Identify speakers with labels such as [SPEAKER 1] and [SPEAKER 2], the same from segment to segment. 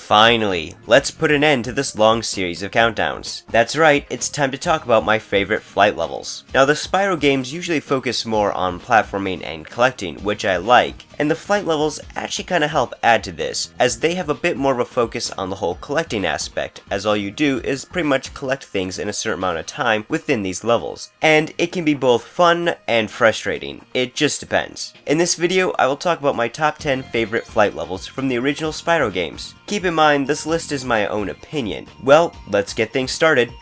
[SPEAKER 1] Finally, let's put an end to this long series of countdowns. That's right, it's time to talk about my favorite flight levels. Now, the Spyro games usually focus more on platforming and collecting, which I like, and the flight levels actually kind of help add to this, as they have a bit more of a focus on the whole collecting aspect, as all you do is pretty much collect things in a certain amount of time within these levels. And it can be both fun and frustrating, it just depends. In this video, I will talk about my top 10 favorite flight levels from the original Spyro games. Keep in mind, this list is my own opinion. Well, let's get things started.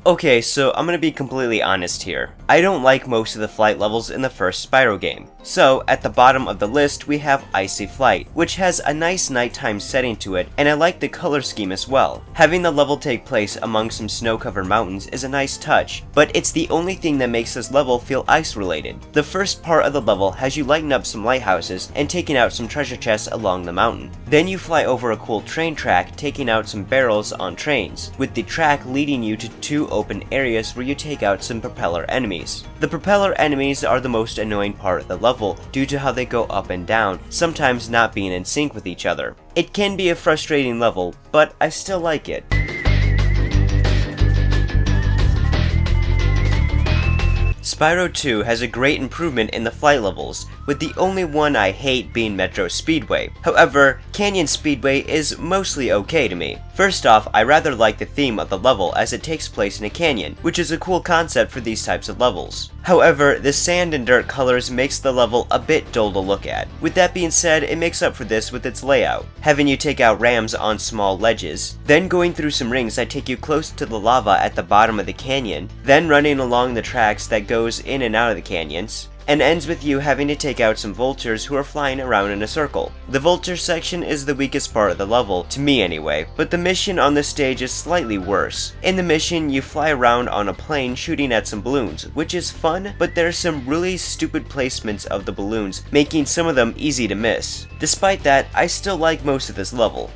[SPEAKER 1] Okay, so I'm gonna be completely honest here. I don't like most of the flight levels in the first Spyro game. So, at the bottom of the list we have Icy Flight, which has a nice nighttime setting to it, and I like the color scheme as well. Having the level take place among some snow-covered mountains is a nice touch, but it's the only thing that makes this level feel ice-related. The first part of the level has you lighting up some lighthouses and taking out some treasure chests along the mountain. Then you fly over a cool train track, taking out some barrels on trains, with the track leading you to two open areas where you take out some propeller enemies. The propeller enemies are the most annoying part of the level due to how they go up and down, sometimes not being in sync with each other. It can be a frustrating level, but I still like it. Spyro 2 has a great improvement in the flight levels, with the only one I hate being Metro Speedway. However, Canyon Speedway is mostly okay to me. First off, I rather like the theme of the level as it takes place in a canyon, which is a cool concept for these types of levels. However, the sand and dirt colors makes the level a bit dull to look at. With that being said, it makes up for this with its layout, having you take out rams on small ledges, then going through some rings that take you close to the lava at the bottom of the canyon, then running along the tracks that goes in and out of the canyons, and ends with you having to take out some vultures who are flying around in a circle. The vulture section is the weakest part of the level, to me anyway, but the mission on this stage is slightly worse. In the mission, you fly around on a plane shooting at some balloons, which is fun, but there's some really stupid placements of the balloons, making some of them easy to miss. Despite that, I still like most of this level.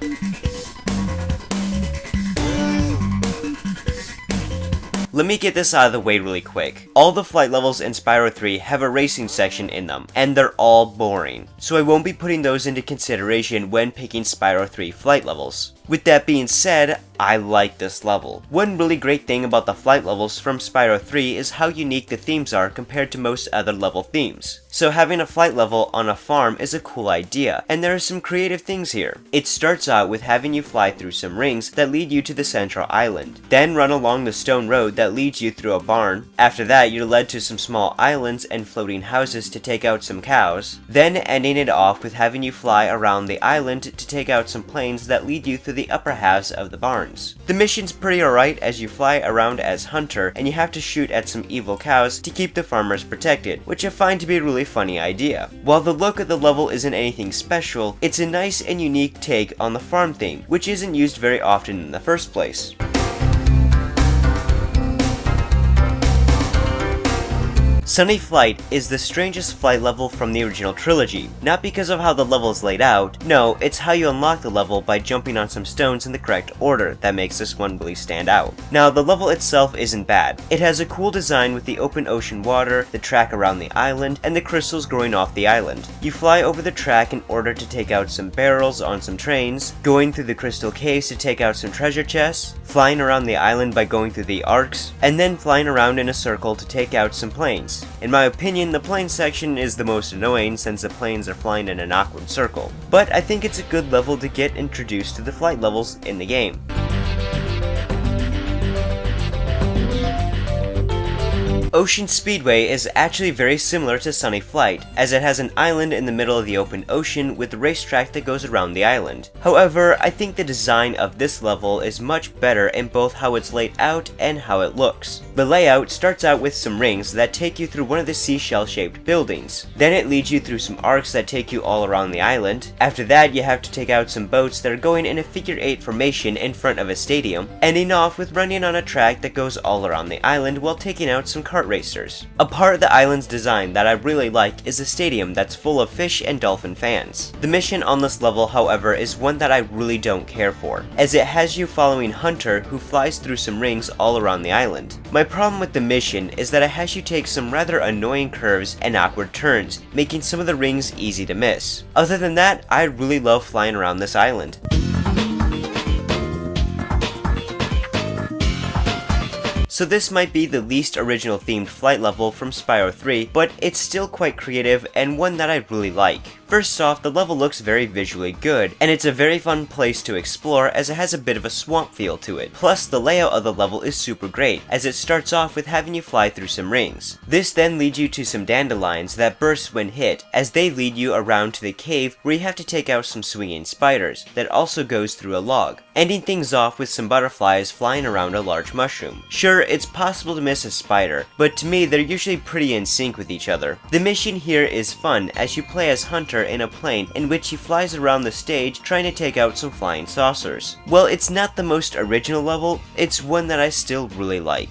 [SPEAKER 1] Let me get this out of the way really quick. All the flight levels in Spyro 3 have a racing section in them, and they're all boring, so I won't be putting those into consideration when picking Spyro 3 flight levels. With that being said, I like this level. One really great thing about the flight levels from Spyro 3 is how unique the themes are compared to most other level themes. So having a flight level on a farm is a cool idea, and there are some creative things here. It starts out with having you fly through some rings that lead you to the central island, then run along the stone road that leads you through a barn. After that, you're led to some small islands and floating houses to take out some cows, then ending it off with having you fly around the island to take out some planes that lead you through the upper halves of the barns. The mission's pretty alright as you fly around as Hunter and you have to shoot at some evil cows to keep the farmers protected, which I find to be a really funny idea. While the look of the level isn't anything special, it's a nice and unique take on the farm theme, which isn't used very often in the first place. Sunny Flight is the strangest flight level from the original trilogy, not because of how the level is laid out, no, it's how you unlock the level by jumping on some stones in the correct order that makes this one really stand out. Now, the level itself isn't bad. It has a cool design with the open ocean water, the track around the island, and the crystals growing off the island. You fly over the track in order to take out some barrels on some trains, going through the crystal caves to take out some treasure chests, flying around the island by going through the arcs, and then flying around in a circle to take out some planes. In my opinion, the plane section is the most annoying since the planes are flying in an awkward circle, but I think it's a good level to get introduced to the flight levels in the game. Ocean Speedway is actually very similar to Sunny Flight, as it has an island in the middle of the open ocean with a racetrack that goes around the island. However, I think the design of this level is much better in both how it's laid out and how it looks. The layout starts out with some rings that take you through one of the seashell-shaped buildings. Then it leads you through some arcs that take you all around the island. After that, you have to take out some boats that are going in a figure-8 formation in front of a stadium, ending off with running on a track that goes all around the island while taking out some cart kart racers. A part of the island's design that I really like is a stadium that's full of fish and dolphin fans. The mission on this level, however, is one that I really don't care for, as it has you following Hunter, who flies through some rings all around the island. My problem with the mission is that it has you take some rather annoying curves and awkward turns, making some of the rings easy to miss. Other than that, I really love flying around this island. So this might be the least original themed flight level from Spyro 3, but it's still quite creative and one that I really like. First off, the level looks very visually good, and it's a very fun place to explore as it has a bit of a swamp feel to it. Plus, the layout of the level is super great, as it starts off with having you fly through some rings. This then leads you to some dandelions that burst when hit, as they lead you around to the cave where you have to take out some swinging spiders, that also goes through a log, ending things off with some butterflies flying around a large mushroom. Sure, it's possible to miss a spider, but to me they're usually pretty in sync with each other. The mission here is fun, as you play as Hunter in a plane in which he flies around the stage trying to take out some flying saucers. Well, it's not the most original level, it's one that I still really like.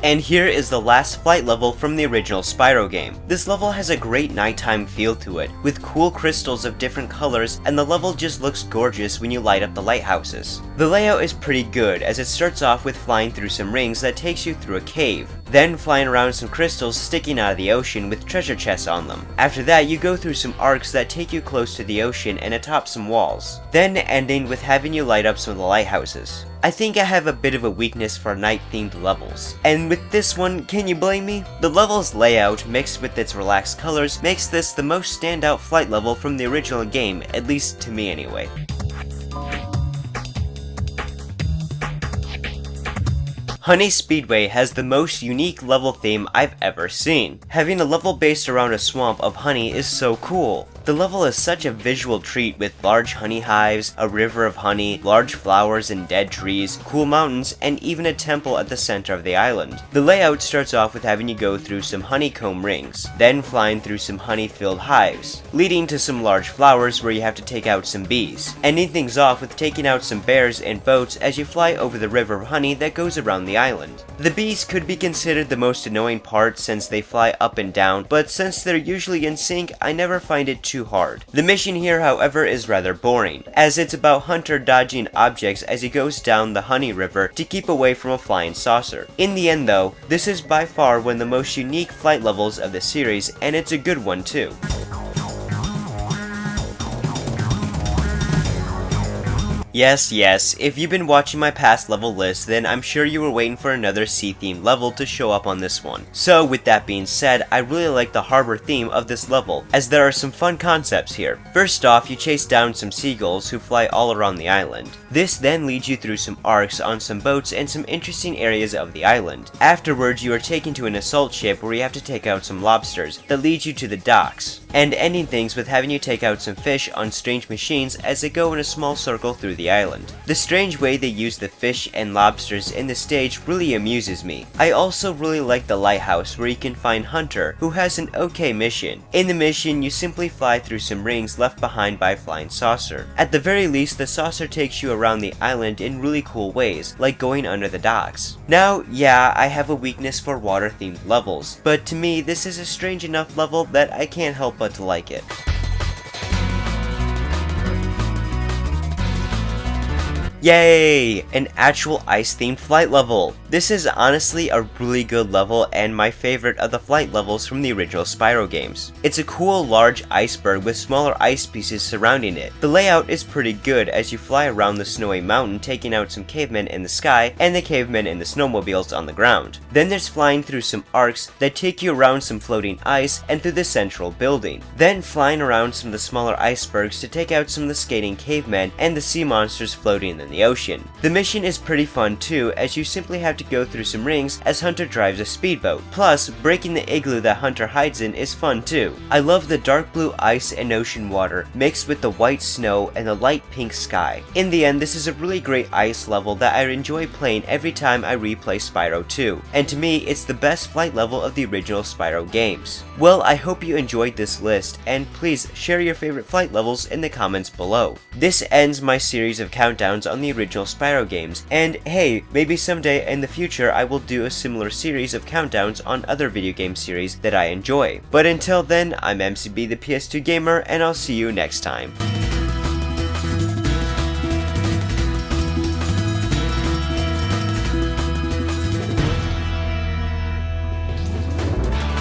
[SPEAKER 1] And here is the last flight level from the original Spyro game. This level has a great nighttime feel to it, with cool crystals of different colors, and the level just looks gorgeous when you light up the lighthouses. The layout is pretty good, as it starts off with flying through some rings that takes you through a cave, then flying around some crystals sticking out of the ocean with treasure chests on them. After that, you go through some arcs that take you close to the ocean and atop some walls, then ending with having you light up some of the lighthouses. I think I have a bit of a weakness for night-themed levels, and with this one, can you blame me? The level's layout, mixed with its relaxed colors, makes this the most standout flight level from the original game, at least to me anyway. Honey Speedway has the most unique level theme I've ever seen. Having a level based around a swamp of honey is so cool. The level is such a visual treat with large honey hives, a river of honey, large flowers and dead trees, cool mountains, and even a temple at the center of the island. The layout starts off with having you go through some honeycomb rings, then flying through some honey-filled hives, leading to some large flowers where you have to take out some bees, ending things off with taking out some bears and boats as you fly over the river of honey that goes around the island. The bees could be considered the most annoying part since they fly up and down, but since they're usually in sync, I never find it too hard. The mission here, however, is rather boring, as it's about Hunter dodging objects as he goes down the honey river to keep away from a flying saucer. In the end though, this is by far one of the most unique flight levels of the series, and it's a good one too. Yes, if you've been watching my past level list, then I'm sure you were waiting for another sea-themed level to show up on this one. So with that being said, I really like the harbor theme of this level, as there are some fun concepts here. First off, you chase down some seagulls who fly all around the island. This then leads you through some arcs on some boats and some interesting areas of the island. Afterwards, you are taken to an assault ship where you have to take out some lobsters that leads you to the docks, and ending things with having you take out some fish on strange machines as they go in a small circle through the island. The strange way they use the fish and lobsters in the stage really amuses me. I also really like the lighthouse where you can find Hunter, who has an okay mission. In the mission, you simply fly through some rings left behind by a flying saucer. At the very least, the saucer takes you around the island in really cool ways, like going under the docks. Now, yeah, I have a weakness for water-themed levels, but to me, this is a strange enough level that I can't help but to like it. Yay! An actual ice-themed flight level! This is honestly a really good level and my favorite of the flight levels from the original Spyro games. It's a cool large iceberg with smaller ice pieces surrounding it. The layout is pretty good as you fly around the snowy mountain taking out some cavemen in the sky and the cavemen in the snowmobiles on the ground. Then there's flying through some arcs that take you around some floating ice and through the central building. Then flying around some of the smaller icebergs to take out some of the skating cavemen and the sea monsters floating in the ocean. The mission is pretty fun too, as you simply have to go through some rings as Hunter drives a speedboat. Plus, breaking the igloo that Hunter hides in is fun too. I love the dark blue ice and ocean water mixed with the white snow and the light pink sky. In the end, this is a really great ice level that I enjoy playing every time I replay Spyro 2, and to me, it's the best flight level of the original Spyro games. Well, I hope you enjoyed this list, and please share your favorite flight levels in the comments below. This ends my series of countdowns on the original Spyro games, and hey, maybe someday in the future I will do a similar series of countdowns on other video game series that I enjoy. But until then, I'm MCB the PS2 Gamer, and I'll see you next time.